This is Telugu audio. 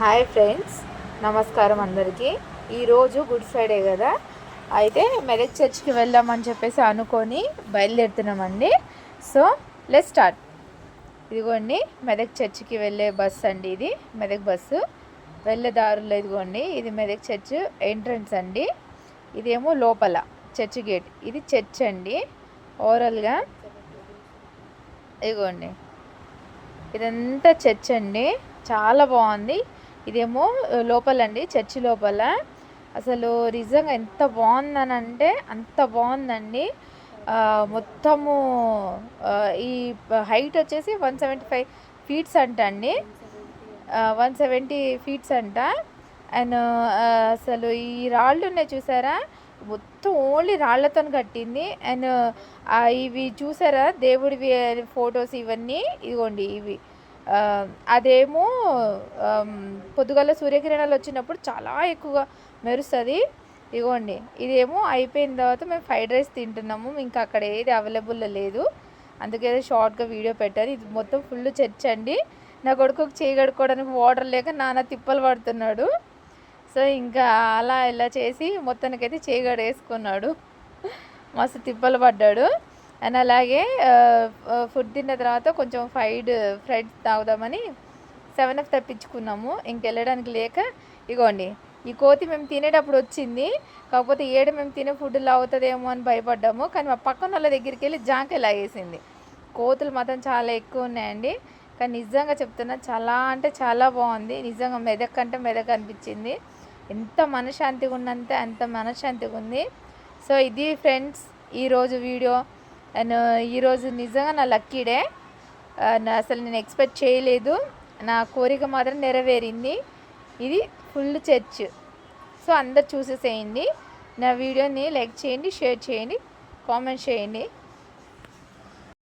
హాయ్ ఫ్రెండ్స్, నమస్కారం అందరికీ. ఈరోజు గుడ్ ఫ్రైడే కదా, అయితే మెదక్ చర్చ్కి వెళ్దామని చెప్పేసి అనుకొని బయలుదేరుతున్నామండి. So let's start. ఇదిగోండి మెదక్ చర్చ్కి వెళ్ళే బస్సు అండి. ఇది మెదక్ బస్సు వెళ్ళే దారుల్లో. ఇదిగోండి ఇది మెదక్ చర్చ్ ఎంట్రన్స్ అండి. ఇదేమో లోపల చర్చ్ గేట్. ఇది చర్చ్ అండి ఓవరాల్గా. ఇదిగోండి ఇదంతా చర్చ్ అండి, చాలా బాగుంది. ఇదేమో లోపలండి, చర్చి లోపల. అసలు నిజంగా ఎంత బాగుందనంటే అంత బాగుందండి. మొత్తము ఈ హైట్ వచ్చేసి 175 ఫీట్స్ అంట అండి. 170 ఫీట్స్ అంట. అండ్ అసలు ఈ రాళ్ళు ఉన్నాయి చూసారా, మొత్తం ఓన్లీ రాళ్లతో కట్టింది. అండ్ ఇవి చూసారా దేవుడివి ఫొటోస్ ఇవన్నీ, ఇదిగోండి ఇవి. అదేమో పొద్దుగాల సూర్యకిరణాలు వచ్చినప్పుడు చాలా ఎక్కువగా మెరుస్తుంది. ఇదిగోండి ఇదేమో అయిపోయిన తర్వాత మేము ఫ్రైడ్ రైస్ తింటున్నాము. ఇంకా అక్కడ ఏది అవైలబుల్ లేదు, అందుకే షార్ట్గా వీడియో పెట్టారు. ఇది మొత్తం ఫుల్ చర్చ్ అండి. నా కొడుకు చేయి కడుక్కోవడానికి వాటర్ లేక నాన్న తిప్పలు పడుతున్నాడు. సో ఇంకా అలా ఇలా చేసి మొత్తానికైతే చేయి కడేసుకున్నాడు, మస్తు తిప్పలు పడ్డాడు. అండ్ అలాగే ఫుడ్ తిన్న తర్వాత కొంచెం ఫ్రైడ్ తాగుదామని 7 తెప్పించుకున్నాము. ఇంకెళ్ళడానికి లేక ఇగోండి ఈ కోతి మేము తినేటప్పుడు వచ్చింది. కాకపోతే మేము తినే ఫుడ్ లాగుతుందేమో అని భయపడ్డాము. కానీ మా పక్కన వాళ్ళ దగ్గరికి వెళ్ళి జాంకాయ లాగేసింది. కోతులు మాత్రం చాలా ఎక్కువ ఉన్నాయండి. కానీ నిజంగా చెప్తున్నా, చాలా అంటే చాలా బాగుంది. నిజంగా మెదక్ అంటే మెదక్ అనిపించింది. ఎంత మనశ్శాంతిగా ఉన్నంతే అంత మనశ్శాంతిగా ఉంది. సో ఇది ఫ్రెండ్స్ ఈరోజు వీడియో. అండ్ ఈరోజు నిజంగా నా లక్కీ డే. అసలు నేను ఎక్స్పెక్ట్ చేయలేదు, నా కోరిక మాత్రం నెరవేరింది. ఇది ఫుల్ చర్చ్. సో అందరు చూసేసేయండి. నా వీడియోని లైక్ చేయండి, షేర్ చేయండి, కామెంట్ చేయండి.